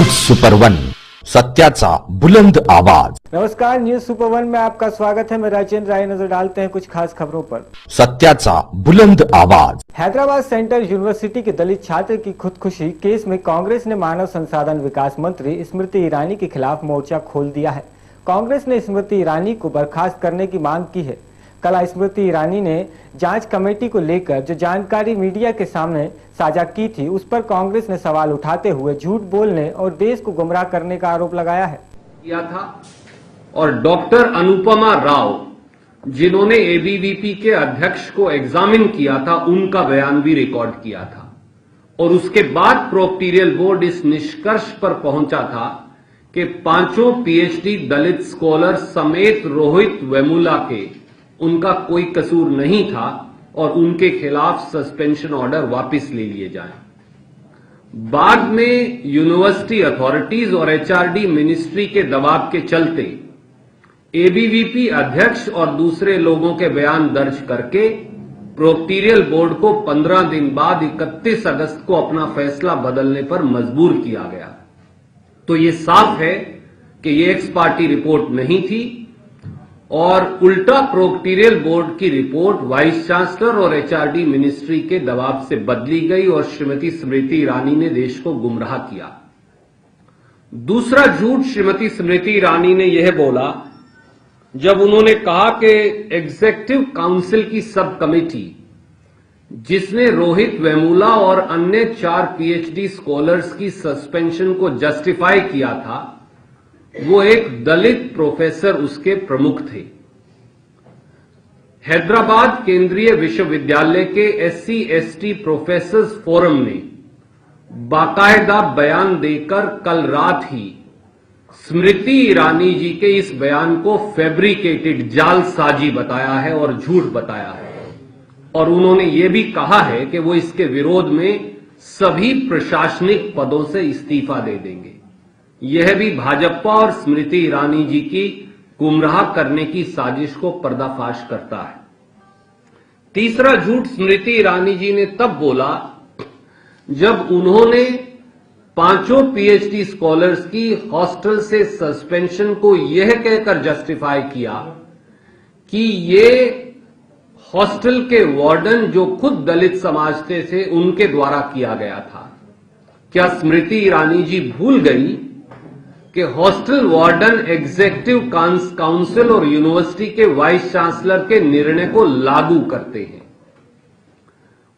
News super one, सत्याचा बुलंद आवाज। नमस्कार, न्यूज सुपर वन में आपका स्वागत है। मैं राजेंद्र राय। नजर डालते हैं कुछ खास खबरों पर। सत्याचा बुलंद आवाज। हैदराबाद सेंट्रल यूनिवर्सिटी के दलित छात्र की खुदकुशी केस में कांग्रेस ने मानव संसाधन विकास मंत्री स्मृति ईरानी के खिलाफ मोर्चा खोल दिया है। कांग्रेस ने स्मृति ईरानी को बर्खास्त करने की मांग की है। कल स्मृति ईरानी ने जांच कमेटी को लेकर जो जानकारी मीडिया के सामने साझा की थी, उस पर कांग्रेस ने सवाल उठाते हुए झूठ बोलने और देश को गुमराह करने का आरोप लगाया है। किया था और डॉक्टर अनुपमा राव, जिन्होंने एबीवीपी के अध्यक्ष को एग्जामिन किया था, उनका बयान भी रिकॉर्ड किया था। और उसके बाद प्रोक्टोरियल बोर्ड इस निष्कर्ष पर पहुंचा था कि पांचों पीएचडी दलित स्कॉलर समेत रोहित वेमुला के उनका कोई कसूर नहीं था और उनके खिलाफ सस्पेंशन ऑर्डर वापस ले लिए जाएं। बाद में यूनिवर्सिटी अथॉरिटीज और एचआरडी मिनिस्ट्री के दबाव के चलते एबीवीपी अध्यक्ष और दूसरे लोगों के बयान दर्ज करके प्रोक्टोरियल बोर्ड को 15 दिन बाद 31 अगस्त को अपना फैसला बदलने पर मजबूर किया गया। तो ये साफ है कि ये एक्स पार्टी रिपोर्ट नहीं थी और उल्टा प्रोक्टोरियल बोर्ड की रिपोर्ट वाइस चांसलर और एचआरडी मिनिस्ट्री के दबाव से बदली गई और श्रीमती स्मृति ईरानी ने देश को गुमराह किया। दूसरा झूठ श्रीमती स्मृति ईरानी ने यह बोला जब उन्होंने कहा कि एग्जीक्यूटिव काउंसिल की सब कमेटी, जिसने रोहित वेमुला और अन्य 4 पीएचडी स्कॉलर्स की सस्पेंशन को जस्टिफाई किया था, वो एक दलित प्रोफेसर उसके प्रमुख थे। हैदराबाद केंद्रीय विश्वविद्यालय के एससी एसटी प्रोफेसर्स फोरम ने बाकायदा बयान देकर कल रात ही स्मृति ईरानी जी के इस बयान को फैब्रिकेटेड, जालसाजी बताया है और झूठ बताया है। और उन्होंने ये भी कहा है कि वो इसके विरोध में सभी प्रशासनिक पदों से इस्तीफा दे देंगे। यह भी भाजपा और स्मृति ईरानी जी की गुमराह करने की साजिश को पर्दाफाश करता है। तीसरा झूठ स्मृति ईरानी जी ने तब बोला जब उन्होंने पांचों पीएचडी स्कॉलर्स की हॉस्टल से सस्पेंशन को यह कहकर जस्टिफाई किया कि ये हॉस्टल के वार्डन, जो खुद दलित समाज से थे, उनके द्वारा किया गया था। क्या स्मृति ईरानी जी भूल गई कि हॉस्टल वार्डन एग्जीक्यूटिव काउंसिल और यूनिवर्सिटी के वाइस चांसलर के निर्णय को लागू करते हैं?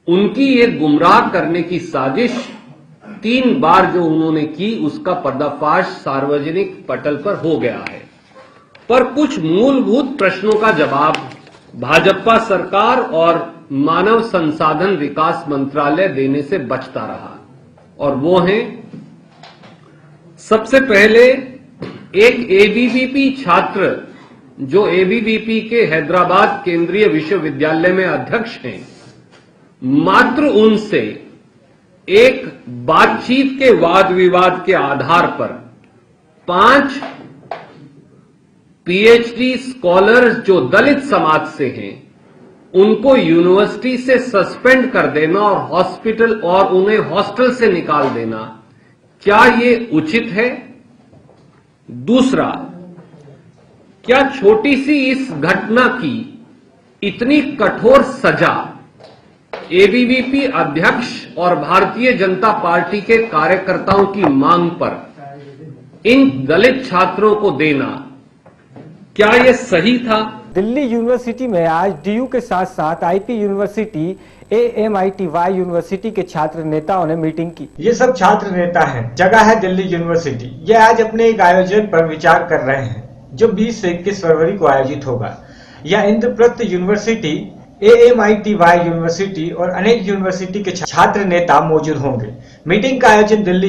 उनकी ये गुमराह करने की साजिश 3 बार जो उन्होंने की, उसका पर्दाफाश सार्वजनिक पटल पर हो गया है। पर कुछ मूलभूत प्रश्नों का जवाब भाजपा सरकार और मानव संसाधन विकास मंत्रालय देने से बचता रहा, और वो है, सबसे पहले एक एबीवीपी छात्र जो एबीवीपी के हैदराबाद केंद्रीय विश्वविद्यालय में अध्यक्ष हैं, मात्र उनसे एक बातचीत के वाद विवाद के आधार पर 5 पीएचडी स्कॉलर्स जो दलित समाज से हैं, उनको यूनिवर्सिटी से सस्पेंड कर देना और हॉस्पिटल और उन्हें हॉस्टल से निकाल देना, क्या ये उचित है? दूसरा, क्या छोटी सी इस घटना की इतनी कठोर सजा एबीवीपी अध्यक्ष और भारतीय जनता पार्टी के कार्यकर्ताओं की मांग पर इन दलित छात्रों को देना, क्या यह सही था? दिल्ली यूनिवर्सिटी में आज डीयू के साथ साथ आईपी यूनिवर्सिटी, एएमआईटीवाई यूनिवर्सिटी के छात्र नेताओं ने मीटिंग की। ये सब छात्र नेता हैं, जगह है दिल्ली यूनिवर्सिटी। ये आज अपने एक आयोजन पर विचार कर रहे हैं जो 20 से 21 फरवरी को आयोजित होगा। यह इंद्रप्रस्थ यूनिवर्सिटी, एएमआईटीवाई यूनिवर्सिटी और अनेक यूनिवर्सिटी के छात्र नेता मौजूद होंगे। मीटिंग का आयोजन दिल्ली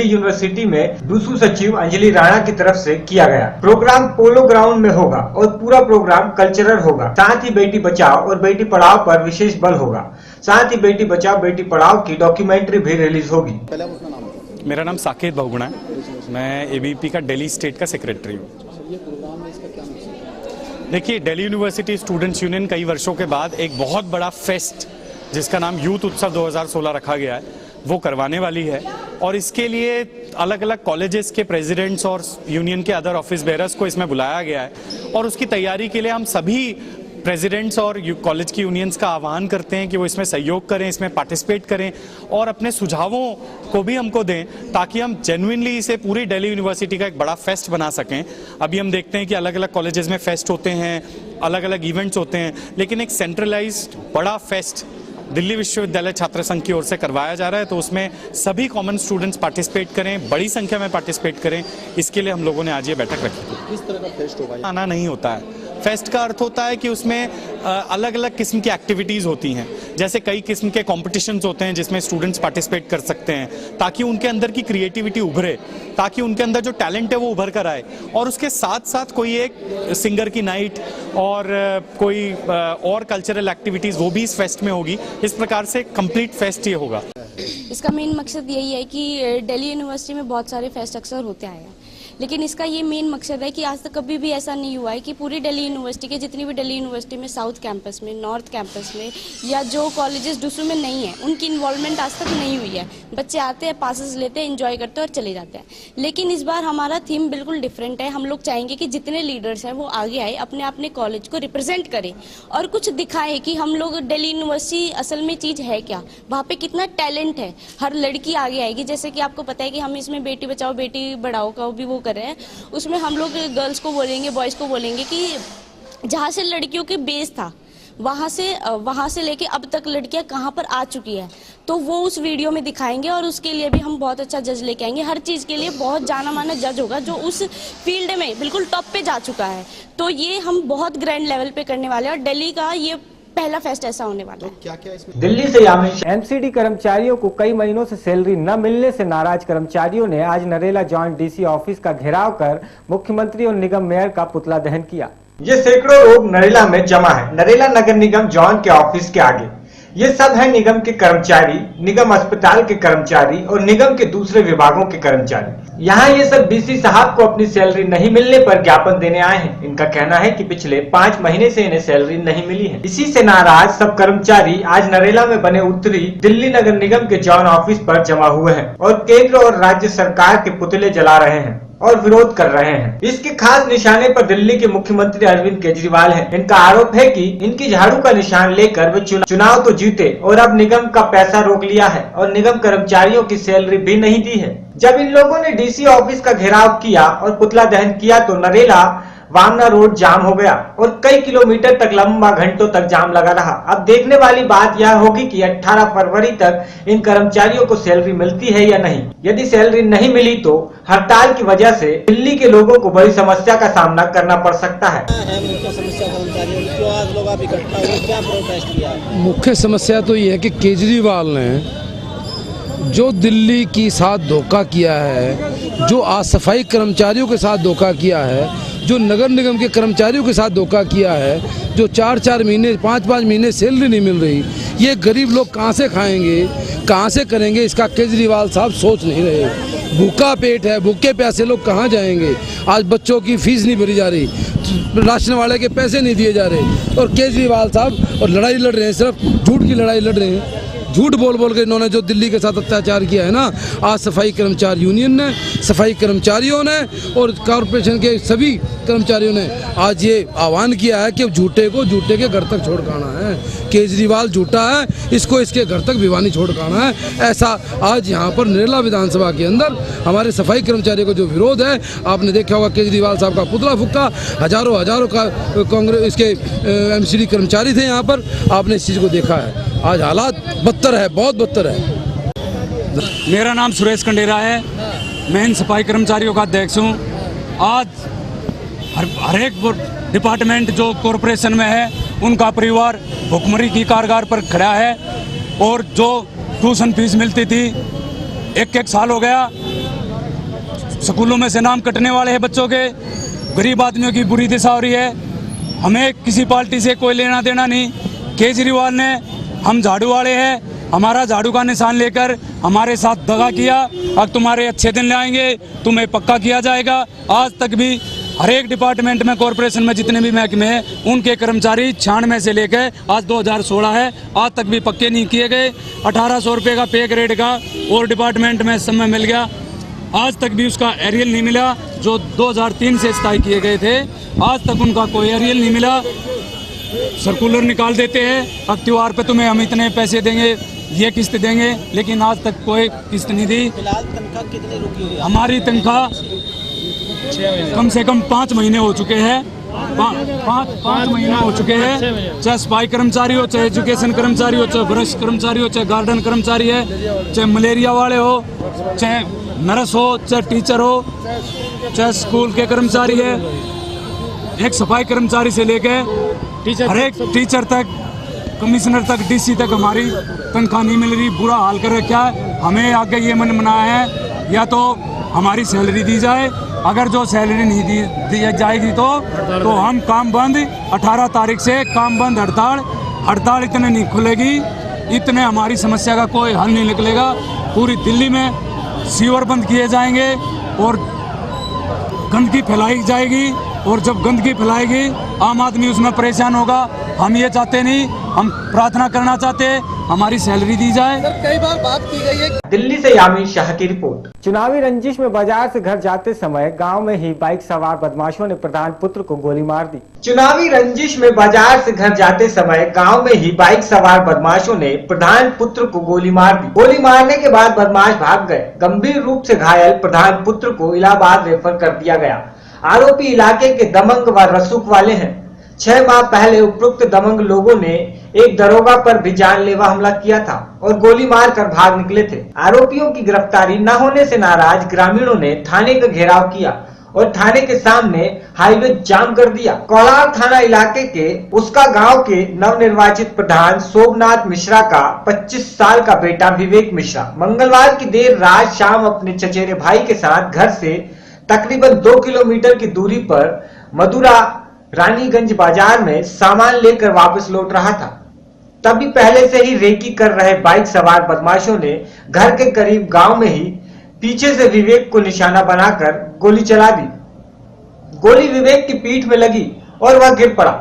यूनिवर्सिटी में दूसू सचिव अंजलि राणा की तरफ से किया गया। प्रोग्राम पोलो ग्राउंड में होगा और पूरा प्रोग्राम कल्चरल होगा। साथ ही बेटी बचाओ और बेटी पढ़ाओ पर विशेष बल होगा। साथ ही बेटी बचाओ बेटी पढ़ाओ की डॉक्यूमेंट्री भी रिलीज होगी। मेरा नाम साकेत बहुगुणा है। मैं एबीवीपी का दिल्ली स्टेट का सेक्रेटरी हूँ। देखिए, दिल्ली यूनिवर्सिटी स्टूडेंट्स यूनियन कई वर्षों के बाद एक बहुत बड़ा फेस्ट जिसका नाम यूथ उत्सव 2016 रखा गया है, वो करवाने वाली है। और इसके लिए अलग अलग कॉलेजेस के प्रेसिडेंट्स और यूनियन के अदर ऑफिस बेयरर्स को इसमें बुलाया गया है और उसकी तैयारी के लिए हम सभी प्रेसिडेंट्स और कॉलेज की यूनियंस का आह्वान करते हैं कि वो इसमें सहयोग करें, इसमें पार्टिसिपेट करें और अपने सुझावों को भी हमको दें ताकि हम जेन्युइनली इसे पूरी दिल्ली यूनिवर्सिटी का एक बड़ा फेस्ट बना सकें। अभी हम देखते हैं कि अलग अलग कॉलेजेस में फेस्ट होते हैं, अलग अलग इवेंट्स होते हैं, लेकिन एक सेंट्रलाइज्ड बड़ा फेस्ट दिल्ली विश्वविद्यालय छात्र संघ की ओर से करवाया जा रहा है, तो उसमें सभी कॉमन स्टूडेंट्स पार्टिसिपेट करें, बड़ी संख्या में पार्टिसिपेट करें। इसके लिए हम लोगों ने आज ये बैठक रखी थी। किस तरह का फेस्ट होगा? आना नहीं होता है। फेस्ट का अर्थ होता है कि उसमें अलग अलग किस्म की एक्टिविटीज़ होती हैं, जैसे कई किस्म के कॉम्पिटिशन्स होते हैं जिसमें स्टूडेंट्स पार्टिसिपेट कर सकते हैं ताकि उनके अंदर की क्रिएटिविटी उभरे, ताकि उनके अंदर जो टैलेंट है वो उभर कर आए। और उसके साथ साथ कोई एक सिंगर की नाइट और कोई और कल्चरल एक्टिविटीज़ वो भी इस फेस्ट में होगी। इस प्रकार से कंप्लीट फेस्ट ये होगा। इसका मेन मकसद यही है कि दिल्ली यूनिवर्सिटी में बहुत सारे फेस्ट अक्सर होते आए हैं, लेकिन इसका ये मेन मकसद है कि आज तक कभी भी ऐसा नहीं हुआ है कि पूरी दिल्ली यूनिवर्सिटी के जितनी भी दिल्ली यूनिवर्सिटी में साउथ कैंपस में, नॉर्थ कैंपस में या जो कॉलेजेस दूसरों में नहीं है उनकी इन्वॉल्वमेंट आज तक नहीं हुई है। बच्चे आते हैं, पासेस लेते हैं, एंजॉय करते हैं और चले जाते हैं। लेकिन इस बार हमारा थीम बिल्कुल डिफरेंट है। हम लोग चाहेंगे कि जितने लीडर्स हैं वो आगे आए, अपने अपने कॉलेज को रिप्रेजेंट करें और कुछ दिखाएं कि हम लोग दिल्ली यूनिवर्सिटी असल में चीज़ है क्या, वहाँ पे कितना टैलेंट है। हर लड़की आगे आएगी। जैसे कि आपको पता है कि हम इसमें बेटी बचाओ बेटी बढ़ाओ का भी वो कर रहे हैं, उसमें हम लोग गर्ल्स को बोलेंगे, बॉयज़ को बोलेंगे कि जहाँ से लड़कियों के बेस था वहाँ से लेके अब तक लड़कियाँ कहाँ पर आ चुकी है, तो वो उस वीडियो में दिखाएंगे और उसके लिए भी हम बहुत अच्छा जज लेके आएंगे। हर चीज़ के लिए बहुत जाना माना जज होगा जो उस फील्ड में बिल्कुल टॉप पे जा चुका है। तो ये हम बहुत ग्रैंड लेवल पे करने वाले हैं और दिल्ली का ये पहला फेस्ट ऐसा होने वाला है। क्या क्या इसमें? दिल्ली से यामिन। एमसीडी कर्मचारियों को कई महीनों से सैलरी न मिलने से नाराज कर्मचारियों ने आज नरेला जॉइंट डीसी ऑफिस का घेराव कर मुख्यमंत्री और निगम मेयर का पुतला दहन किया। ये सैकड़ों लोग नरेला में जमा है। नरेला नगर निगम जॉन के ऑफिस के आगे। ये सब है निगम के कर्मचारी, निगम अस्पताल के कर्मचारी और निगम के दूसरे विभागों के कर्मचारी। यहाँ ये सब डीसी साहब को अपनी सैलरी नहीं मिलने पर ज्ञापन देने आए हैं। इनका कहना है कि पिछले 5 महीने से इन्हें सैलरी नहीं मिली है। इसी से नाराज सब कर्मचारी आज नरेला में बने उत्तरी दिल्ली नगर निगम के जॉन ऑफिस पर जमा हुए हैं और केंद्र और राज्य सरकार के पुतले जला रहे हैं और विरोध कर रहे हैं। इसके खास निशाने पर दिल्ली के मुख्यमंत्री अरविंद केजरीवाल हैं। इनका आरोप है कि इनकी झाड़ू का निशान लेकर वे चुनाव तो जीते और अब निगम का पैसा रोक लिया है और निगम कर्मचारियों की सैलरी भी नहीं दी है। जब इन लोगों ने डीसी ऑफिस का घेराव किया और पुतला दहन किया तो नरेला वामना रोड जाम हो गया और कई किलोमीटर तक लंबा घंटों तक जाम लगा रहा। अब देखने वाली बात यह होगी कि 18 फरवरी तक इन कर्मचारियों को सैलरी मिलती है या नहीं। यदि सैलरी नहीं मिली तो हड़ताल की वजह से दिल्ली के लोगों को बड़ी समस्या का सामना करना पड़ सकता है। मुख्य समस्या कर्मचारियों की, जो आज लोग आप इकट्ठा हुए, क्या प्रोटेस्ट किया? मुख्य समस्या तो ये है कि केजरीवाल ने जो दिल्ली के साथ धोखा किया है, जो आज सफाई कर्मचारियों के साथ धोखा किया है, जो नगर निगम के कर्मचारियों के साथ धोखा किया है, जो 4-4 महीने 5-5 महीने सैलरी नहीं मिल रही, ये गरीब लोग कहाँ से खाएंगे, कहाँ से करेंगे, इसका केजरीवाल साहब सोच नहीं रहे। भूखा पेट है, भूखे प्यासे लोग कहाँ जाएंगे। आज बच्चों की फीस नहीं भरी जा रही, राशन वाले के पैसे नहीं दिए जा रहे और केजरीवाल साहब और लड़ाई लड़ रहे हैं, सिर्फ झूठ की लड़ाई लड़ रहे हैं। झूठ बोल बोल के इन्होंने जो दिल्ली के साथ अत्याचार किया है ना, आज सफाई कर्मचारी यूनियन ने, सफाई कर्मचारियों ने और कॉरपोरेशन के सभी कर्मचारियों ने आज ये आह्वान किया है कि झूठे को झूठे के घर तक छोड़ के आना है। केजरीवाल झूठा है, इसको इसके घर तक भिवानी छोड़ के आना है। ऐसा आज यहाँ पर नरेला विधानसभा के अंदर हमारे सफाई कर्मचारियों का जो विरोध है, आपने देखा होगा केजरीवाल साहब का पुतला फूका, हजारों का कांग्रेस इसके एमसीडी कर्मचारी थे यहाँ पर, आपने इस चीज़ को देखा है। आज हालात बदतर है, बहुत बदतर है। मेरा नाम सुरेश कंडेरा है, मैं इन सफाई कर्मचारियों का अध्यक्ष हूँ। आज हर एक डिपार्टमेंट जो कॉरपोरेशन में है उनका परिवार भुखमरी की कागार पर खड़ा है और जो ट्यूशन फीस मिलती थी 1-1 साल हो गया, स्कूलों में से नाम कटने वाले हैं बच्चों के। गरीब आदमियों की बुरी दिशा हो रही है। हमें किसी पार्टी से कोई लेना देना नहीं। केजरीवाल ने, हम झाड़ू वाले हैं, हमारा झाड़ू का निशान लेकर हमारे साथ दगा किया। अब तुम्हारे अच्छे दिन लाएंगे, तुम्हें पक्का किया जाएगा। आज तक भी हर एक डिपार्टमेंट में, कॉरपोरेशन में जितने भी महकमे हैं, उनके कर्मचारी 96 से लेकर आज 2016 है, आज तक भी पक्के नहीं किए गए। 1800 रुपये का पे ग्रेड का और डिपार्टमेंट में समय मिल गया, आज तक भी उसका एरियल नहीं मिला। जो 2003 से स्थायी किए गए थे, आज तक उनका कोई एरियल नहीं मिला। सर्कुलर निकाल देते हैं, अब त्योहार पे तुम्हें हम इतने पैसे देंगे, ये किस्त देंगे, लेकिन आज तक कोई किस्त नहीं दी। फिलहाल तनख्वाह कितनी रुकी हुई है? हमारी तनख्वाह कम से कम 5 महीने हो चुके हैं। 5 महीने हो चुके हैं। चाहे सफाई कर्मचारी हो, चाहे एजुकेशन कर्मचारी हो, चाहे वरिष्ठ कर्मचारी हो, चाहे गार्डन कर्मचारी है, चाहे मलेरिया वाले हो, चाहे नर्स हो, चाहे टीचर हो, चाहे स्कूल के कर्मचारी है, एक सफाई कर्मचारी से लेके हर एक टीचर तक, कमिश्नर तक, डीसी तक हमारी तनख्वाह नहीं मिल रही। बुरा हाल कर रखा है। हमें आगे ये मन बनाया है, या तो हमारी सैलरी दी जाए, अगर जो सैलरी नहीं दी जाएगी तो हम काम बंद, 18 तारीख से काम बंद, हड़ताल इतने नहीं खुलेगी, इतने हमारी समस्या का कोई हल नहीं निकलेगा। पूरी दिल्ली में सीवर बंद किए जाएंगे और गंदगी फैलाई जाएगी, और जब गंदगी फैलाएगी आम आदमी उसमें परेशान होगा। हम ये चाहते नहीं, हम प्रार्थना करना चाहते हैं हमारी सैलरी दी जाए। कई बार बात की गई है। दिल्ली से यामीर शाह की रिपोर्ट। चुनावी रंजिश में बाजार से घर जाते समय गांव में ही बाइक सवार बदमाशों ने प्रधान पुत्र को गोली मार दी। चुनावी रंजिश में बाजार से घर जाते समय गांव में ही बाइक सवार बदमाशों ने प्रधान पुत्र को गोली मार दी। गोली मारने के बाद बदमाश भाग गए। गंभीर रूप से घायल प्रधान पुत्र को इलाहाबाद रेफर कर दिया गया। आरोपी इलाके के दमंग व रसूख वाले हैं। 6 माह पहले उपरोक्त दमंग लोगों ने एक दरोगा पर भी जानलेवा हमला किया था और गोली मारकर भाग निकले थे। आरोपियों की गिरफ्तारी न होने से नाराज ग्रामीणों ने थाने का घेराव किया और थाने के सामने हाईवे जाम कर दिया। कोलार थाना इलाके के उसका गांव के नवनिर्वाचित प्रधान सोमनाथ मिश्रा का 25 साल का बेटा विवेक मिश्रा मंगलवार की देर रात शाम अपने चचेरे भाई के साथ घर से तकरीबन 2 किलोमीटर की दूरी पर मदुरा रानीगंज बाजार में सामान लेकर वापस लौट रहा था। तभी पहले से ही रेकी कर रहे बाइक सवार बदमाशों ने घर के करीब गांव में ही पीछे से विवेक को निशाना बनाकर गोली चला दी। गोली विवेक की पीठ में लगी और वह गिर पड़ा।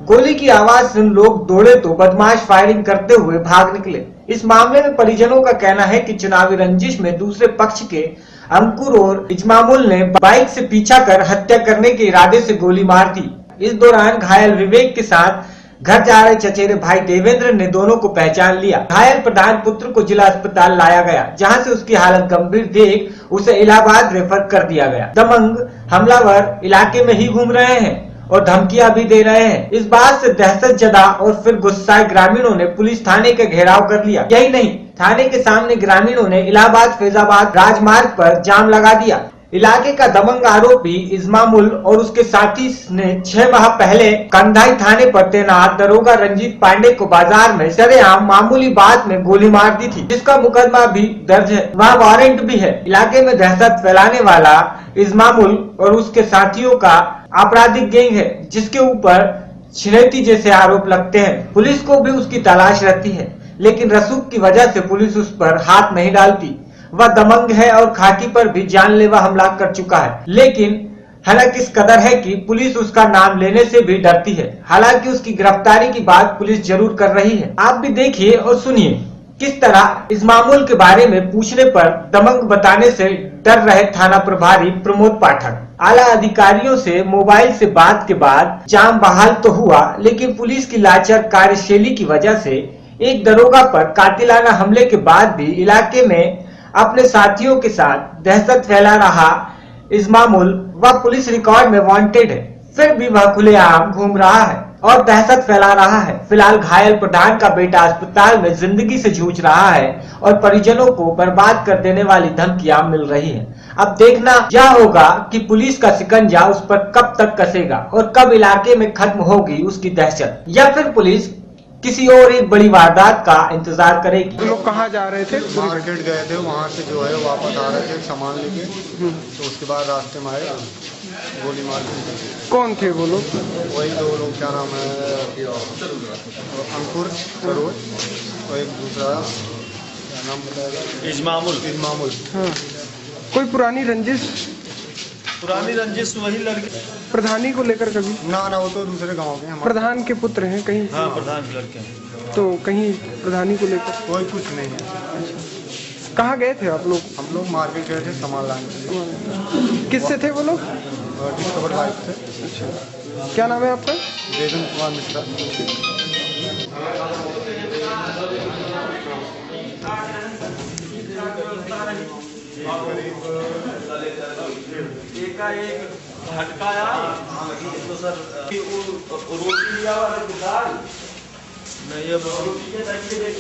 गोली की आवाज सुन लोग दौड़े तो बदमाश फायरिंग करते हुए भाग निकले। इस मामले में परिजनों का कहना है कि चुनावी रंजिश में दूसरे पक्ष के अंकुर और इजमामुल ने बाइक से पीछा कर हत्या करने के इरादे से गोली मार दी। इस दौरान घायल विवेक के साथ घर जा रहे चचेरे भाई देवेंद्र ने दोनों को पहचान लिया। घायल प्रधान पुत्र को जिला अस्पताल लाया गया, जहां से उसकी हालत गंभीर देख उसे इलाहाबाद रेफर कर दिया गया। दमंग हमलावर इलाके में ही घूम रहे हैं और धमकियां भी दे रहे हैं। इस बात से दहशत जदा और फिर गुस्साए ग्रामीणों ने पुलिस थाने का घेराव कर लिया। यही नहीं, थाने के सामने ग्रामीणों ने इलाहाबाद फैजाबाद राजमार्ग पर जाम लगा दिया। इलाके का दमंग आरोपी इजमामुल और उसके साथी ने 6 माह पहले कंधाई थाने पर तैनात दरोगा रंजीत पांडे को बाजार में सरेआम मामूली बात में गोली मार दी थी, जिसका मुकदमा भी दर्ज है, वहाँ वारंट भी है। इलाके में दहशत फैलाने वाला इजमामुल और उसके साथियों का आपराधिक गैंग है, जिसके ऊपर छिनैती जैसे आरोप लगते हैं। पुलिस को भी उसकी तलाश रहती है, लेकिन रसूख की वजह से पुलिस उस पर हाथ नहीं डालती। वह दमंग है और खाकी पर भी जानलेवा हमला कर चुका है, लेकिन हालांकि इस कदर है कि पुलिस उसका नाम लेने से भी डरती है। हालांकि उसकी गिरफ्तारी की बात पुलिस जरूर कर रही है। आप भी देखिए और सुनिए किस तरह इस मामूल के बारे में पूछने पर दमंग बताने से डर रहे थाना प्रभारी प्रमोद पाठक। आला अधिकारियों से मोबाइल से बात के बाद जाम बहाल तो हुआ, लेकिन पुलिस की लाचार कार्यशैली की वजह से एक दरोगा पर कातिलाना हमले के बाद भी इलाके में अपने साथियों के साथ दहशत फैला रहा इजमामुल वह पुलिस रिकॉर्ड में वांटेड है, फिर भी वह खुलेआम घूम रहा है और दहशत फैला रहा है। फिलहाल घायल प्रधान का बेटा अस्पताल में जिंदगी से जूझ रहा है और परिजनों को बर्बाद कर देने वाली धमकियां मिल रही हैं। अब देखना यह होगा कि पुलिस का शिकंजा उस पर कब तक कसेगा और कब इलाके में खत्म होगी उसकी दहशत, या फिर पुलिस किसी और एक बड़ी वारदात का इंतजार करेगी। तो लोग कहाँ जा रहे थे? मार्केट गए थे, वहाँ से जो है वापस आ रहे थे सामान लेके, तो उसके बाद रास्ते में आए गोली मार दी। कौन थे वो लोग? वही 2 लोग, क्या नाम है, अंकुर सरोज और एक दूसरा क्या नाम बताएगा, इजमामुल। हाँ। कोई पुरानी रंजिश? पुरानी रंजिश वही लड़के। प्रधानी को लेकर कभी? ना वो तो दूसरे गांव के हैं। प्रधान के पुत्र हैं कहीं? हाँ, प्रधान के लड़के हैं। तो कहीं प्रधानी को लेकर कोई कुछ नहीं है। कहाँ गए थे आप लोग? हम लोग मार्केट गए थे सामान लाने। किससे थे वो लोग? डिस्कवर बाइक से। अच्छा, क्या नाम है आपका? वेदन कुमार मिश्रा। झटकाया तो सर रोटी लिया नहीं, अब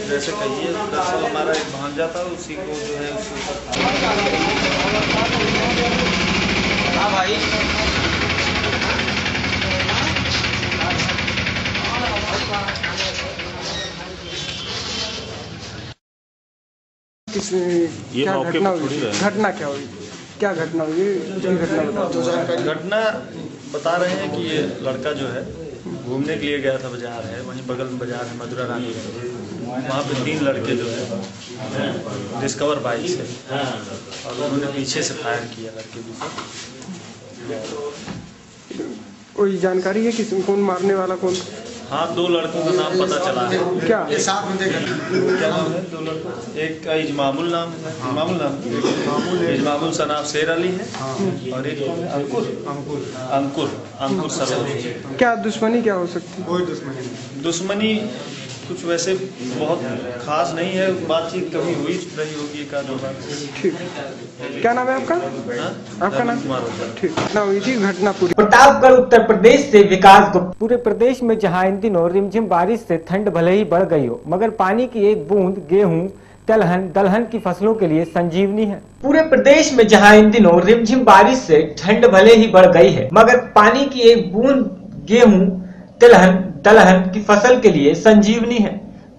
जैसे कहिए दरअसल हमारा एक भांजा था, उसी को जो है हाँ भाई क्या घटना हुई? घटना क्या हुई? क्या घटना हुई? घटना बता रहे हैं कि ये लड़का जो है घूमने के लिए गया था, बाजार है वहीं बगल में बाजार है मधुरा रानी, वहाँ पे 3 लड़के जो है डिस्कवर बाइक से और उन्होंने पीछे से फायर किया लड़के भी। कोई जानकारी है कि कौन मारने वाला कौन? हाँ, 2 लड़कों का नाम पता चला है। क्या क्या नाम है 2 लड़कों? एक का इजमामुल नाम है, इजमामुल सनाफ शेर अली है और एक अंकुर सरोज। क्या दुश्मनी क्या हो सकती है? कोई दुश्मनी कुछ वैसे बहुत खास नहीं है, बातचीत कभी हुई रही होगी एक आध बार। ठीक, क्या नाम है आपका? आपका नाम? ठीक, घटना हुई थी, घटना पूरी। प्रतापगढ़ उत्तर प्रदेश से विकास गुप्ता। पूरे प्रदेश में जहां इन दिनों रिमझिम बारिश से ठंड भले ही बढ़ गई हो, मगर पानी की एक बूंद गेहूं, तिलहन, दलहन की फसलों के लिए संजीवनी है। पूरे प्रदेश में जहां इन दिनों रिमझिम बारिश से ठंड भले ही बढ़ गई है, मगर पानी की एक बूंद गेहूं, तिलहन, दलहन की फसल के लिए संजीवनी है।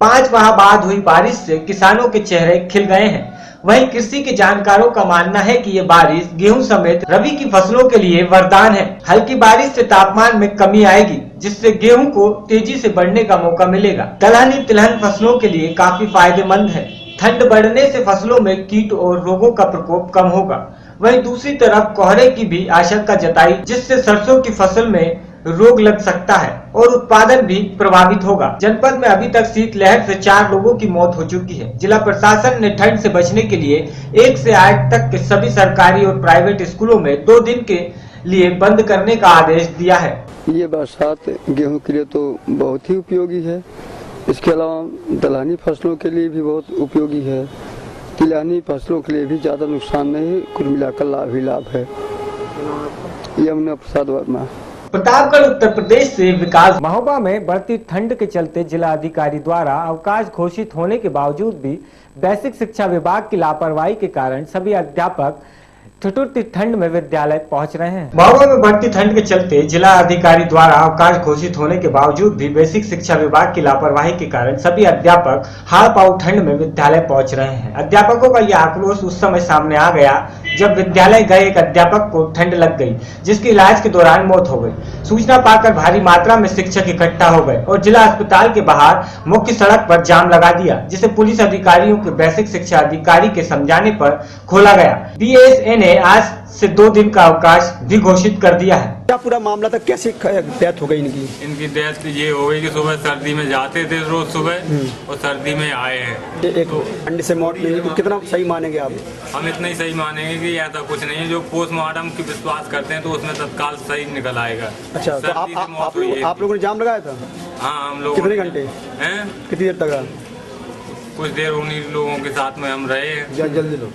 5 माह बाद हुई बारिश से किसानों के चेहरे खिल गए हैं। वहीं कृषि के जानकारों का मानना है कि ये बारिश गेहूं समेत रबी की फसलों के लिए वरदान है। हल्की बारिश से तापमान में कमी आएगी, जिससे गेहूं को तेजी से बढ़ने का मौका मिलेगा। दलहनी तिलहन फसलों के लिए काफी फायदेमंद है। ठंड बढ़ने से फसलों में कीट और रोगों का प्रकोप कम होगा। वहीं दूसरी तरफ कोहरे की भी आशंका जताई, जिससे सरसों की फसल में रोग लग सकता है और उत्पादन भी प्रभावित होगा। जनपद में अभी तक शीतलहर से 4 लोगों की मौत हो चुकी है। जिला प्रशासन ने ठंड से बचने के लिए 1 से 8 तक के सभी सरकारी और प्राइवेट स्कूलों में 2 दिन के लिए बंद करने का आदेश दिया है। ये बरसात गेहूं के लिए तो बहुत ही उपयोगी है। इसके अलावा दलहनी फसलों के लिए भी बहुत उपयोगी है। तिलहनी फसलों के लिए भी ज्यादा नुकसान नहीं, कुल मिलाकर लाभ ही लाभ है। यमुना प्रसाद वर्मा, प्रतापगढ़ उत्तर प्रदेश से विकास। महोबा में बढ़ती ठंड के चलते जिला अधिकारी द्वारा अवकाश घोषित होने के बावजूद भी बेसिक शिक्षा विभाग की लापरवाही के कारण सभी अध्यापक ठिठुरती ठंड में विद्यालय पहुंच रहे हैं। महोबा में बढ़ती ठंड के चलते जिला अधिकारी द्वारा अवकाश घोषित होने के बावजूद भी बेसिक शिक्षा विभाग की लापरवाही के कारण सभी अध्यापक हाड़ पाऊ ठंड में विद्यालय पहुंच रहे हैं। अध्यापकों का यह आक्रोश उस समय सामने आ गया जब विद्यालय गए एक अध्यापक को ठंड लग गई, जिसकी इलाज के दौरान मौत हो गई। सूचना पाकर भारी मात्रा में शिक्षक इकट्ठा हो गए और जिला अस्पताल के बाहर मुख्य सड़क पर जाम लगा दिया, जिसे पुलिस अधिकारियों के बेसिक शिक्षा अधिकारी के समझाने पर खोला गया। बीएसए ने आज से 2 दिन का अवकाश भी घोषित कर दिया है। क्या पूरा मामला था, कैसे डेथ हो गई इनकी? इनकी डेथ ये हो गई कि सुबह सर्दी में जाते थे रोज सुबह और सर्दी में आए हैं। एक ठंड से मौत नहीं, तो कितना सही मानेंगे आप? हम इतना ही सही मानेंगे कि ऐसा कुछ नहीं है। जो पोस्टमार्टम की विश्वास करते हैं तो उसमें तत्काल सही निकल आएगा। अच्छा, तो आप लोगों ने जाम लगाया था? हाँ, हम लोग। कितने घंटे हैं? कितनी देर तक? कुछ देर उन्हीं लोगों के साथ में हम रहे हैं। जल्दी लो।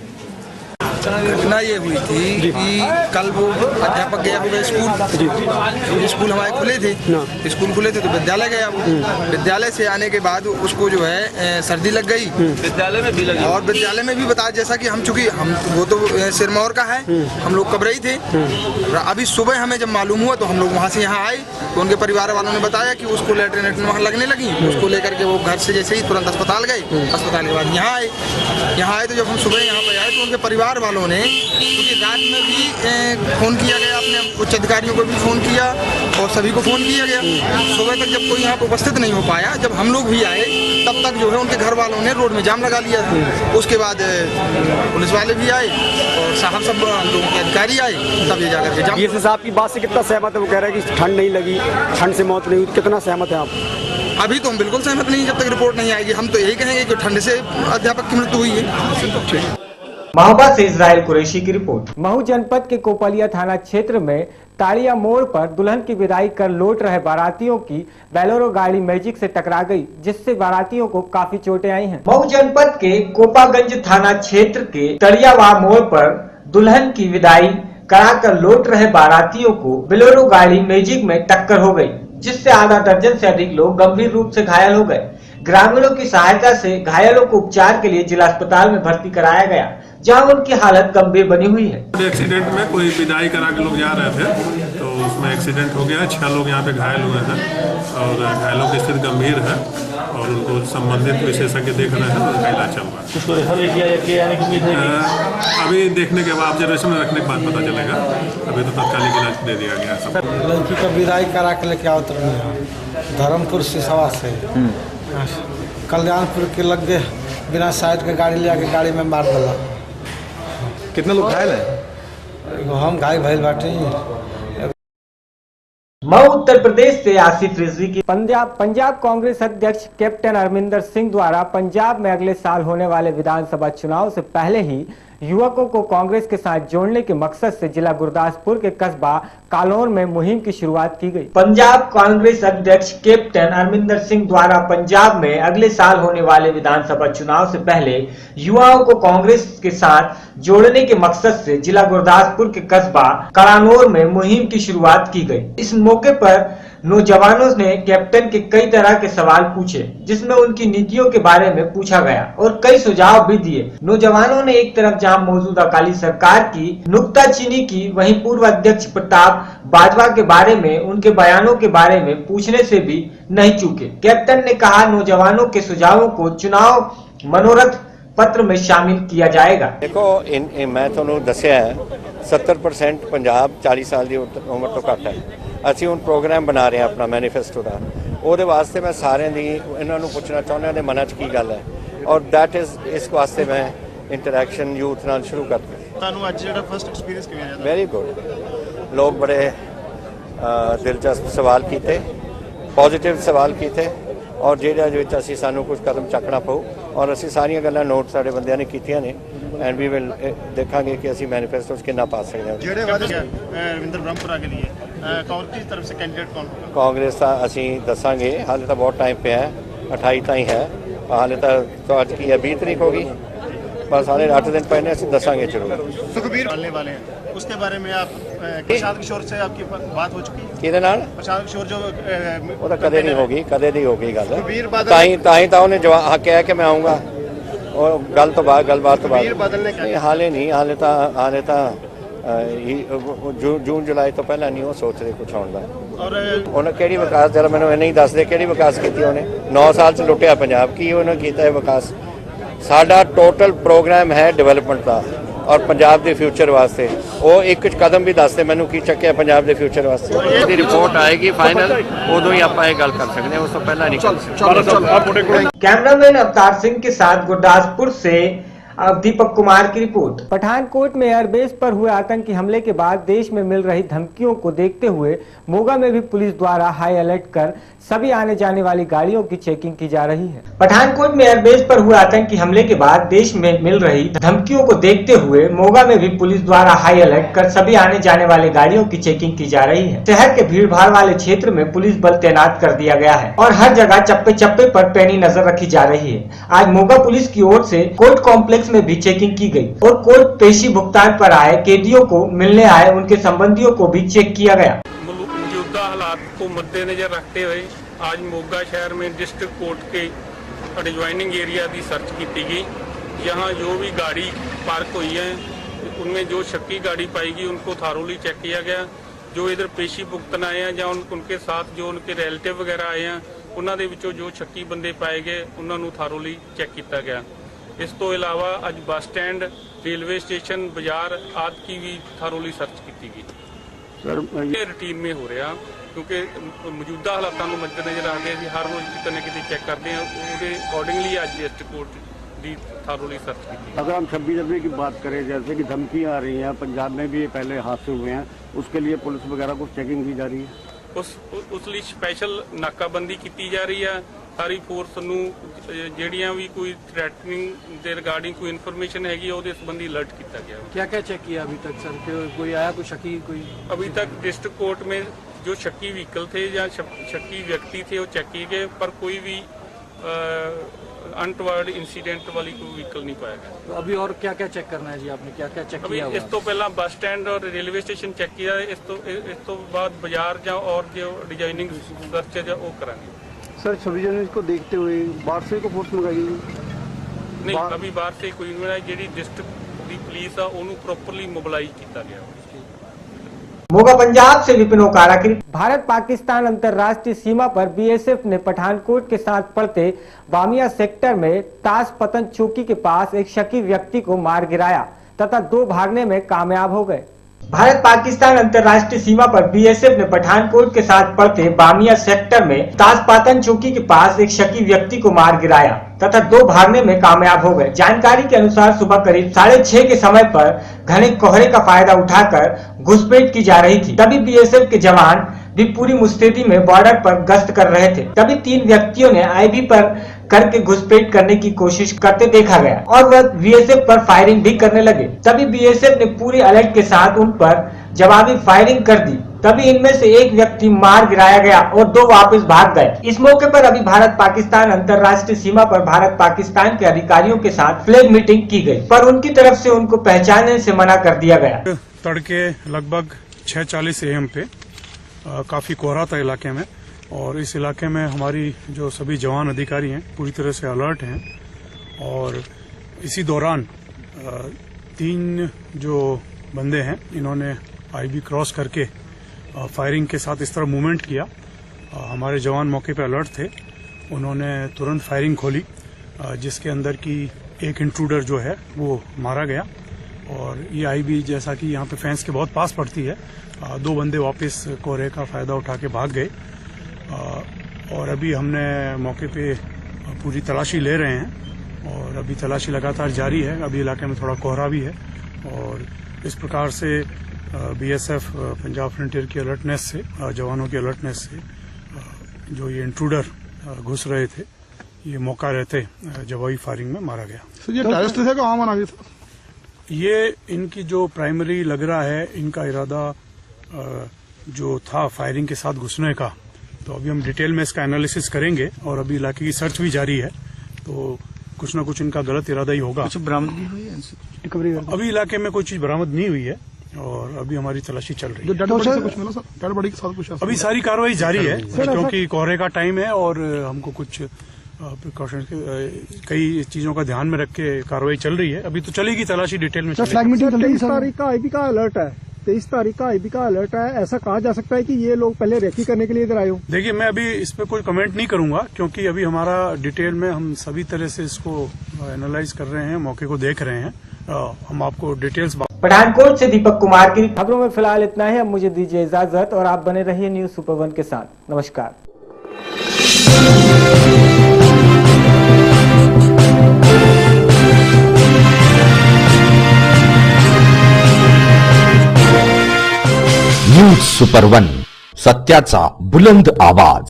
घटना ये हुई थी कि कल वो अध्यापक गया हुआ स्कूल हमारे खुले थे, स्कूल खुले थे तो विद्यालय गया वो। विद्यालय से आने के बाद उसको जो है सर्दी लग गई, विद्यालय में भी लगी और विद्यालय में भी बताया, जैसा कि हम चूंकि हम वो तो सिरमौर का है, हम लोग कबरई थे। अभी सुबह हमें जब मालूम हुआ तो हम लोग वहाँ से यहाँ आए तो उनके परिवार वालों ने बताया कि उसको लेटरिन वहाँ लगने लगी। उसको लेकर के वो घर से जैसे ही तुरंत अस्पताल गए। अस्पताल के बाद यहाँ आए तो जब हम सुबह यहाँ पर आए तो उनके परिवार वालों ने, क्योंकि रात में भी फ़ोन किया गया, अपने उच्च अधिकारियों को भी फ़ोन किया और सभी को फ़ोन किया गया। सुबह तक जब कोई यहाँ पर उपस्थित नहीं हो पाया, जब हम लोग भी आए तब तक जो है उनके घर वालों ने रोड में जाम लगा लिया। उसके बाद पुलिस वाले भी आए और साहब सब लोगों के अधिकारी आए, तब ये जाकर के जाम। ये साहब की बात से कितना सहमत है? वो कह रहे हैं कि ठंड नहीं लगी, ठंड से मौत नहीं हुई, कितना सहमत है आप? अभी तो हम बिल्कुल सहमत नहीं, जब तक रिपोर्ट नहीं आएगी। हम तो यही कहेंगे कि ठंड से अध्यापक की मृत्यु हुई है। महोबा से इजराइल कुरैशी की रिपोर्ट। महू जनपद के कोपलिया थाना क्षेत्र में ताड़िया मोड़ पर दुल्हन की विदाई कर लौट रहे बारातियों की बोलेरो गाड़ी मैजिक से टकरा गई, जिससे बारातियों को काफी चोटें आई हैं। महू जनपद के कोपागंज थाना क्षेत्र के तड़ियावा मोड़ पर दुल्हन की विदाई कराकर लौट रहे बारातियों को बोलेरो गाड़ी मैजिक में टक्कर हो गई, जिससे आधा दर्जन से अधिक लोग गंभीर रूप से घायल हो गए। ग्रामीणों की सहायता से घायलों को उपचार के लिए जिला अस्पताल में भर्ती कराया गया, जहां उनकी हालत गंभीर बनी हुई है। एक्सीडेंट में कोई विदाई करा के लोग जा रहे थे, तो उसमें एक्सीडेंट हो गया। 6 लोग यहाँ पे घायल हुए हैं और घायलों की स्थिति गंभीर है और उनको संबंधित विशेषज्ञ देख रहे हैं और उनका इलाज चल रहा है। अभी देखने के बाद ऑब्जर्वेशन में रखने के बाद पता चलेगा। अभी तो तत्कालिक इलाज दे दिया गया है। लड़की का विदाई करा के लेके आओ धर्मपुर सिसवा से कल्याणपुर के लग गए, बिना साइड के गाड़ी ले आके गाड़ी में मार दिला। कितने लोग घायल हैं? हम घायल भइल बाटे। मऊ उत्तर प्रदेश से आसिफ रिजवी की। पंजाब कांग्रेस अध्यक्ष कैप्टन अमरिंदर सिंह द्वारा पंजाब में अगले साल होने वाले विधानसभा चुनाव से पहले ही युवकों को कांग्रेस के साथ जोड़ने के मकसद से जिला गुरदासपुर के कस्बा कालोर में मुहिम की शुरुआत की गई। पंजाब कांग्रेस अध्यक्ष कैप्टन अमरिंदर सिंह द्वारा पंजाब में अगले साल होने वाले विधानसभा चुनाव से पहले युवाओं को कांग्रेस के साथ जोड़ने के मकसद से जिला गुरदासपुर के कस्बा कालानौर में मुहिम की शुरुआत की गई। इस मौके पर नौजवानों ने कैप्टन के कई तरह के सवाल पूछे, जिसमें उनकी नीतियों के बारे में पूछा गया और कई सुझाव भी दिए। नौजवानों ने एक तरफ जहां मौजूदा अकाली सरकार की नुक्ताचीनी की, वहीं पूर्व अध्यक्ष प्रताप बाजवा के बारे में, उनके बयानों के बारे में पूछने से भी नहीं चूके। कैप्टन ने कहा, नौजवानों के सुझावों को चुनाव मनोरथ पत्र में शामिल किया जाएगा। देखो मैं तुहानू दस्सिया है 70% पंजाब 40 साल की उम्र तो घट है। ਅਸੀਂ ਹੁਣ ਪ੍ਰੋਗਰਾਮ ਬਣਾ ਰਹੇ ਹਾਂ ਆਪਣਾ ਮੈਨੀਫੈਸਟੋ ਦਾ। ਉਹਦੇ ਵਾਸਤੇ ਮੈਂ ਸਾਰਿਆਂ ਦੀ ਇਹਨਾਂ ਨੂੰ ਪੁੱਛਣਾ ਚਾਹੁੰਦਾ ਇਹਦੇ ਮਨਾਂ 'ਚ ਕੀ ਗੱਲ ਹੈ ਔਰ ਦੈਟ ਇਜ਼ ਇਸ ਵਾਸਤੇ ਮੈਂ ਇੰਟਰੈਕਸ਼ਨ ਯੂਥ ਨਾਲ ਸ਼ੁਰੂ ਕਰ ਦਿੱਤੀ। ਤੁਹਾਨੂੰ ਅੱਜ ਜਿਹੜਾ ਫਸਟ ਐਕਸਪੀਰੀਅੰਸ ਕਿਵੇਂ ਰਿਹਾ? Very good. ਲੋਕ ਬੜੇ ਦਿਲਚਸਪ ਸਵਾਲ ਕੀਤੇ, ਪੋਜ਼ਿਟਿਵ ਸਵਾਲ ਕੀਤੇ ਔਰ ਜਿਹਦੇ ਵਿੱਚ ਅਸੀਂ ਸਾਨੂੰ ਕੁਝ ਕਦਮ ਚੱਕਣਾ ਪਊ ਔਰ ਅਸੀਂ ਸਾਰੀਆਂ ਗੱਲਾਂ ਨੋਟ ਸਾਡੇ ਬੰਦਿਆਂ ਨੇ ਕੀਤੀਆਂ ਨੇ ਐਂਡ ਵੀ ਵਿਲ ਦੇਖਾਂਗੇ ਕਿ ਅਸੀਂ ਮੈਨੀਫੈਸਟੋ 'ਚ ਕਿੰਨਾ ਪਾ ਸਕਦੇ ਹਾਂ। ਜਿਹੜੇ ਰਵਿੰਦਰ ਬ੍ਰਹਮਪੁਰਾ के लिए कांग्रेस की तरफ से कैंडिडेट कौन होगा? कांग्रेस का ਅਸੀਂ ਦੱਸਾਂਗੇ, ਹਾਲੇ ਤਾਂ ਬਹੁਤ ਟਾਈਮ ਪਿਆ ਹੈ, 28 ਤਾਈਂ ਹੈ, ਹਾਲੇ ਤਾਂ ਅੱਜ ਕੀ ਹੈ 20 तरीक होगी, बस हाले 8 दिन पहले ਅਸੀਂ ਦੱਸਾਂਗੇ जरूर। सुखबीर डालने वाले हैं, उसके बारे में आप प्रशांत किशोर से आपकी बात हो चुकी है? ਕਿਹਦੇ ਨਾਲ? प्रशांत किशोर जो ਉਹ ਤਾਂ ਕਦੇ ਨਹੀਂ ਹੋਗੀ, ਕਦੇ ਨਹੀਂ ਹੋਗੀ ਗੱਲ। ਤਾਂ ਉਹਨੇ ਜਵਾਬ ਕਿਹਾ ਕਿ ਮੈਂ ਆਉਂਗਾ, ਉਹ ਗੱਲ ਤੋਂ ਬਾਅਦ ਗੱਲਬਾਤ ਤੋਂ ਬਾਅਦ ਹਾਲੇ ਨਹੀਂ, ਹਾਲੇ ਤਾਂ जून जुलाई तो पहला नहीं वो सोच रहे कुछ आने का। उन्हें केड़ी विकास जरा मैंने नहीं दस दे केड़ी विकास की उन्हें 9 साल च लुटिया पंजाब की उन्हें किया है विकास। साडा टोटल प्रोग्राम है डेवलपमेंट का और पंजाब के फ्यूचर वास्ते वो एक कदम भी दस दे मैनू की चक्या पंजाब के फ्यूचर वास्ते। रिपोर्ट आएगी फाइनल उदों ही आप गल कर सकते हैं, उस तो पहला नहीं कर सकते। कैमरामैन अवतार सिंह के साथ गुरदासपुर से दीपक कुमार की रिपोर्ट। पठानकोट में एयरबेस पर हुए आतंकी हमले के बाद देश में मिल रही धमकियों को देखते हुए मोगा में भी पुलिस द्वारा हाई अलर्ट कर सभी आने जाने वाली गाड़ियों की चेकिंग की जा रही है। पठानकोट में एयरबेस पर हुए आतंकी हमले के बाद देश में मिल रही धमकियों को देखते हुए मोगा में भी पुलिस द्वारा हाई अलर्ट कर सभी आने जाने वाली गाड़ियों की चेकिंग की जा रही है। शहर के भीड़ भाड़ वाले क्षेत्र में पुलिस बल तैनात कर दिया गया है और हर जगह चप्पे चप्पे पर पैनी नजर रखी जा रही है। आज मोगा पुलिस की ओर से कोर्ट कॉम्प्लेक्स में भी चेकिंग की गई और कोर्ट पेशी भुगतान पर आए कैदियों को मिलने आए उनके संबंधियों को भी चेक किया गया। मौजूदा हालात को मद्देनजर रखते हुए आज मोगा शहर में डिस्ट्रिक्ट कोर्ट के एडजॉइनिंग एरिया की सर्च की गई। यहाँ जो भी गाड़ी पार्क हुई है उनमें जो शक्की गाड़ी पाएगी उनको थारोली चेक किया गया। जो इधर पेशी भुगतन आए हैं या उनके साथ जो उनके रिलेटिव वगैरह आए हैं उन्होंने विचों जो शक्की बंदे पाए गए उन्होंने थारोली चेक किया गया। इस तो इलावा अज बस स्टैंड रेलवे स्टेशन बाजार आदि की भी थारोली सर्च की गई। ਇਹ ਰੂਟੀਨ में हो रहा क्योंकि मौजूदा हालातों को मद्देनजर रखते हैं हर रोज़ कितने न कितने चेक करते हैं उसके अकॉर्डिंगली अज डिस्ट्रिक्ट कोर्ट की थारोली सर्च की। अगर हम 26 जनवरी की बात करें, जैसे कि धमकियाँ आ रही हैं, पंजाब में भी पहले हादसे हुए हैं, उसके लिए पुलिस वगैरह कुछ चेकिंग की जा रही है? उस लिए स्पैशल नाकाबंदी की जा रही है। सारी फोर्स नूं ਜਿਹੜੀਆਂ भी कोई थ्रैटनिंग के रिगार्डिंग कोई इन्फॉर्मेशन हैगी ਉਹਦੇ संबंधी अलर्ट किया गया। क्या क्या चेक किया अभी तक सर? कोई आया कोई शकी? कोई अभी तक डिस्ट्रिक्ट कोर्ट में जो शकी व्हीकल थे या शकी व्यक्ति थे वो चेक किए गए, पर कोई भी अनटवर्ड इंसिडेंट वाली कोई व्हीकल नहीं पाया गया। तो अभी और क्या क्या चेक करना है जी? आपने क्या क्या चेक किया? इस तो पहला बस स्टैंड और रेलवे स्टेशन चेक किया, इस तो बाद बाजार या और जो डिजाइनिंग सर्च है वो करांगे। सर 26 जनवरी को देखते हुए बाहर से को फोर्स मंगाई गई? नहीं, अभी बाहर से कोई नहीं है। जी डिस्ट्रिक्ट की पुलिस है उन्होंने प्रॉपरली मोबिलाइज किया गया। मोगा पंजाब से विपिन ओकारा की। भारत पाकिस्तान अंतर्राष्ट्रीय सीमा पर बीएसएफ ने पठानकोट के साथ पड़ते बामिया सेक्टर में ताश पतन चौकी के पास एक शकी व्यक्ति को मार गिराया तथा 2 भागने में कामयाब हो गए। भारत पाकिस्तान अंतर्राष्ट्रीय सीमा पर बीएसएफ ने पठानकोट के साथ पड़ते बामिया सेक्टर में ताशपातन चौकी के पास एक शकी व्यक्ति को मार गिराया तथा 2 भागने में कामयाब हो गए। जानकारी के अनुसार सुबह करीब 6:30 के समय पर घने कोहरे का फायदा उठाकर घुसपैठ की जा रही थी। तभी बीएसएफ के जवान भी पूरी मुस्तैदी में बॉर्डर पर गश्त कर रहे थे। तभी 3 व्यक्तियों ने आईबी पर करके घुसपैठ करने की कोशिश करते देखा गया और वह बीएसएफ पर फायरिंग भी करने लगे। तभी बीएसएफ ने पूरे अलर्ट के साथ उन पर जवाबी फायरिंग कर दी। तभी इनमें से एक व्यक्ति मार गिराया गया और 2 वापस भाग गए। इस मौके पर अभी भारत पाकिस्तान अंतर्राष्ट्रीय सीमा पर भारत पाकिस्तान के अधिकारियों के साथ फ्लैग मीटिंग की गई, पर उनकी तरफ से उनको पहचानने से मना कर दिया गया। तड़के लगभग 6:40 AM पे काफी कोहरा था इलाके में, और इस इलाके में हमारी जो सभी जवान अधिकारी हैं पूरी तरह से अलर्ट हैं। और इसी दौरान 3 जो बंदे हैं इन्होंने आईबी क्रॉस करके फायरिंग के साथ इस तरह मूवमेंट किया। हमारे जवान मौके पे अलर्ट थे, उन्होंने तुरंत फायरिंग खोली, जिसके अंदर की एक इंट्रूडर जो है वो मारा गया। और ये आईबी जैसा कि यहाँ पे फेंस के बहुत पास पड़ती है, 2 बंदे वापस कोहरे का फायदा उठा के भाग गए। और अभी हमने मौके पे पूरी तलाशी ले रहे हैं और अभी तलाशी लगातार जारी है। अभी इलाके में थोड़ा कोहरा भी है और इस प्रकार से बीएसएफ पंजाब फ्रंटियर की अलर्टनेस से, जवानों की अलर्टनेस से जो ये इंट्रूडर घुस रहे थे, ये मौका रहते जवाबी फायरिंग में मारा गया। सर ये टेररिस्ट थे कहाँ मारा गया था? ये इनकी जो प्राइमरी लग रहा है, इनका इरादा जो था फायरिंग के साथ घुसने का, तो अभी हम डिटेल में इसका एनालिसिस करेंगे और अभी इलाके की सर्च भी जारी है, तो कुछ ना कुछ इनका गलत इरादा ही होगा। कुछ बरामद नहीं हुई है रिकवरी? अभी इलाके में कोई चीज बरामद नहीं हुई है और अभी हमारी तलाशी चल रही है। डेड बॉडी से कुछ मिला सर? डेड बॉडी के साथ कुछ? अभी सारी कार्रवाई जारी है क्योंकि कोहरे का टाइम है और हमको कुछ प्रिकॉशन कई चीजों का ध्यान में रख के कार्रवाई चल रही है। अभी तो चलेगी तलाशी, डिटेल में चलेगी। 23 तारीख का आईबी का अलर्ट है, 23 तारीख का आईबी का अलर्ट है। ऐसा कहा जा सकता है कि ये लोग पहले रेकी करने के लिए इधर आए हो? देखिए, मैं अभी इस पे कोई कमेंट नहीं करूंगा क्योंकि अभी हमारा डिटेल में हम सभी तरह से इसको एनालाइज कर रहे हैं, मौके को देख रहे हैं। हम आपको डिटेल्स। पठानकोट से दीपक कुमार की खबरों में फिलहाल इतना ही। अब मुझे दीजिए इजाजत और आप बने रहिए न्यूज सुपर 1 के साथ। नमस्कार। न्यूज सुपर 1, सत्याचा बुलंद आवाज।